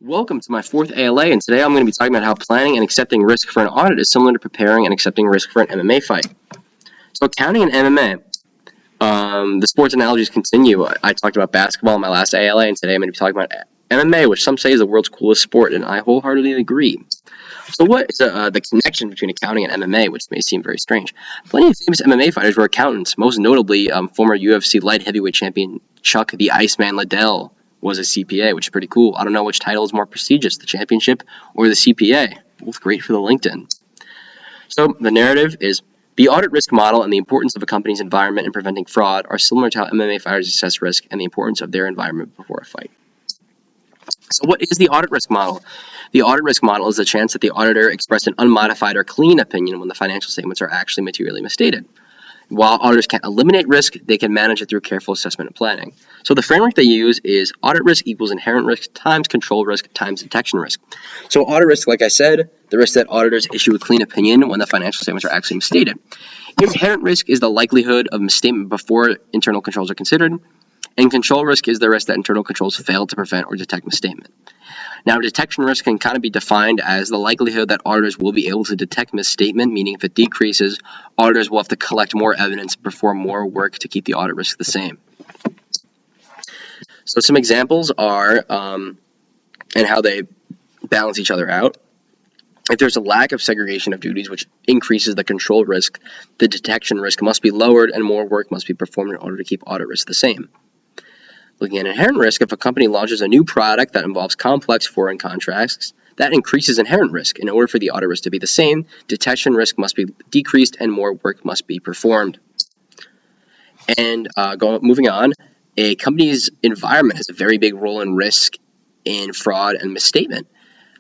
Welcome to my fourth ALA, and today I'm going to be talking about how planning and accepting risk for an audit is similar to preparing and accepting risk for an MMA fight. So accounting and MMA, the sports analogies continue. I talked about basketball in my last ALA, and today I'm going to be talking about MMA, which some say is the world's coolest sport, and I wholeheartedly agree. So what is the connection between accounting and MMA, which may seem very strange? Plenty of famous MMA fighters were accountants, most notably former UFC light heavyweight champion Chuck the Iceman Liddell was a CPA, which is pretty cool. I don't know which title is more prestigious, the championship or the CPA. Both great for the LinkedIn. So the narrative is the audit risk model and the importance of a company's environment in preventing fraud are similar to how MMA fighters assess risk and the importance of their environment before a fight. So what is the audit risk model? The audit risk model is the chance that the auditor expressed an unmodified or clean opinion when the financial statements are actually materially misstated. While auditors can't eliminate risk, they can manage it through careful assessment and planning. So the framework they use is audit risk equals inherent risk times control risk times detection risk. So audit risk, like I said, the risk that auditors issue a clean opinion when the financial statements are actually misstated. Inherent risk is the likelihood of misstatement before internal controls are considered, and control risk is the risk that internal controls fail to prevent or detect misstatement. Now, detection risk can kind of be defined as the likelihood that auditors will be able to detect misstatement, meaning if it decreases, auditors will have to collect more evidence and perform more work to keep the audit risk the same. So some examples are, and how they balance each other out. If there's a lack of segregation of duties, which increases the control risk, the detection risk must be lowered and more work must be performed in order to keep audit risk the same. Looking at inherent risk, if a company launches a new product that involves complex foreign contracts, that increases inherent risk. In order for the audit risk to be the same, detection risk must be decreased and more work must be performed. And moving on, a company's environment has a very big role in risk in fraud and misstatement.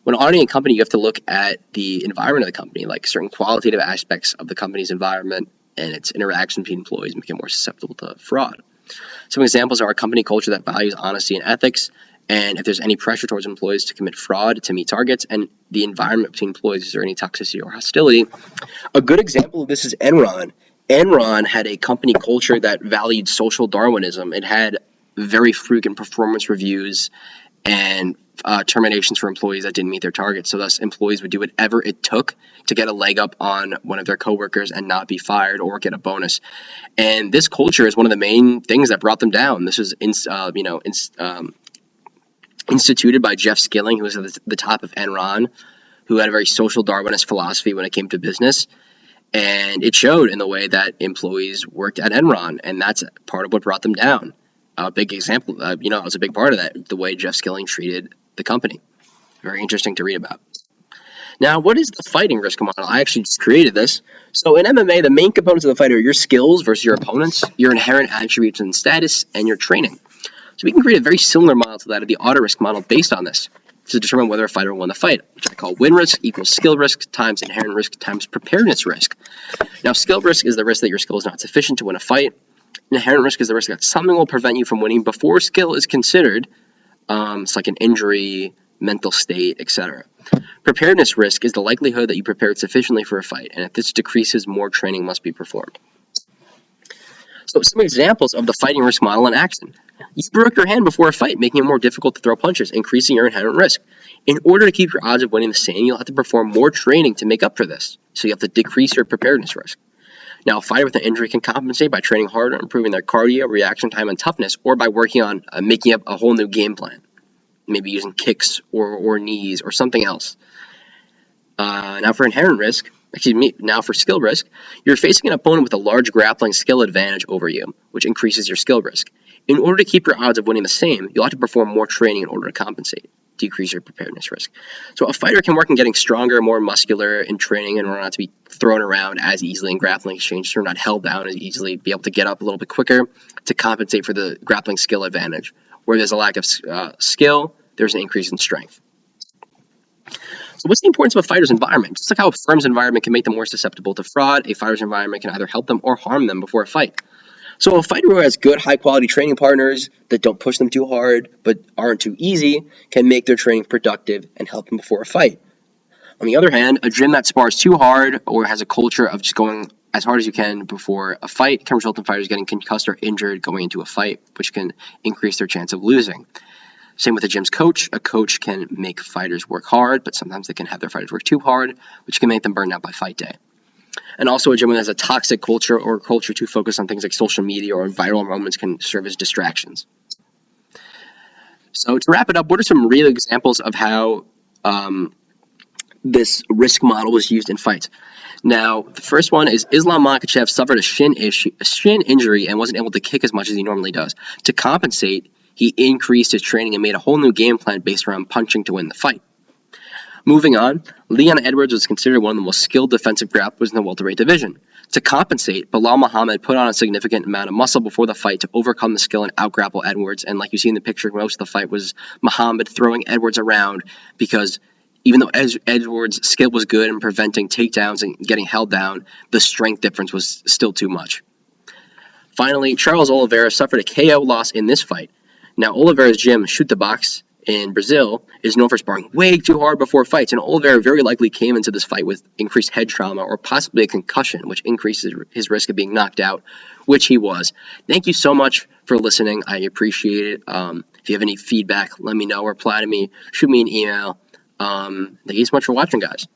When auditing a company, you have to look at the environment of the company, like certain qualitative aspects of the company's environment and its interaction between employees make it more susceptible to fraud. Some examples are a company culture that values honesty and ethics, and if there's any pressure towards employees to commit fraud to meet targets, and the environment between employees, is there any toxicity or hostility? A good example of this is Enron. Enron had a company culture that valued social Darwinism. It had very frequent performance reviews and terminations for employees that didn't meet their targets. So thus, employees would do whatever it took to get a leg up on one of their coworkers and not be fired or get a bonus. And this culture is one of the main things that brought them down. This was instituted by Jeff Skilling, who was at the top of Enron, who had a very social Darwinist philosophy when it came to business. And it showed in the way that employees worked at Enron, and that's part of what brought them down. A big example, it was a big part of that, the way Jeff Skilling treated the company. Very interesting to read about. Now, what is the fighting risk model? I actually just created this. So in MMA, the main components of the fight are your skills versus your opponents, your inherent attributes and status, and your training. So we can create a very similar model to that of the audit risk model based on this to determine whether a fighter won the fight, which I call win risk equals skill risk times inherent risk times preparedness risk. Now, skill risk is the risk that your skill is not sufficient to win a fight. Inherent risk is the risk that something will prevent you from winning before skill is considered. It's like an injury, mental state, etc. Preparedness risk is the likelihood that you prepared sufficiently for a fight, and if this decreases, more training must be performed. So some examples of the fighting risk model in action. You broke your hand before a fight, making it more difficult to throw punches, increasing your inherent risk. In order to keep your odds of winning the same, you'll have to perform more training to make up for this. So you have to decrease your preparedness risk. Now, a fighter with an injury can compensate by training harder, improving their cardio, reaction time, and toughness, or by working on making up a whole new game plan, maybe using kicks or knees or something else. Now for skill risk, you're facing an opponent with a large grappling skill advantage over you, which increases your skill risk. In order to keep your odds of winning the same, you'll have to perform more training in order to compensate, decrease your preparedness risk. So a fighter can work on getting stronger, more muscular in training in order not to be thrown around as easily in grappling exchanges, or not held down as easily, be able to get up a little bit quicker to compensate for the grappling skill advantage. Where there's a lack of skill, there's an increase in strength. So what's the importance of a fighter's environment? Just like how a firm's environment can make them more susceptible to fraud, a fighter's environment can either help them or harm them before a fight. So a fighter who has good, high-quality training partners that don't push them too hard but aren't too easy can make their training productive and help them before a fight. On the other hand, a gym that spars too hard or has a culture of just going as hard as you can before a fight can result in fighters getting concussed or injured going into a fight, which can increase their chance of losing. Same with the gym's coach. A coach can make fighters work hard, but sometimes they can have their fighters work too hard, which can make them burn out by fight day. And also, a gym that has a toxic culture or culture too focused on things like social media or viral moments can serve as distractions. So to wrap it up, what are some real examples of how this risk model was used in fights? Now, the first one is Islam Makhachev suffered a shin injury and wasn't able to kick as much as he normally does. To compensate, he increased his training and made a whole new game plan based around punching to win the fight. Moving on, Leon Edwards was considered one of the most skilled defensive grapplers in the welterweight division. To compensate, Bilal Muhammad put on a significant amount of muscle before the fight to overcome the skill and outgrapple Edwards. And like you see in the picture, most of the fight was Muhammad throwing Edwards around because even though Edwards' skill was good in preventing takedowns and getting held down, the strength difference was still too much. Finally, Charles Oliveira suffered a KO loss in this fight. Now, Oliveira's gym, Shoot the Box, in Brazil, is known for sparring way too hard before fights, and Oliveira very likely came into this fight with increased head trauma or possibly a concussion, which increases his risk of being knocked out, which he was. Thank you so much for listening. I appreciate it. If you have any feedback, let me know, reply to me, shoot me an email. Thank you so much for watching, guys.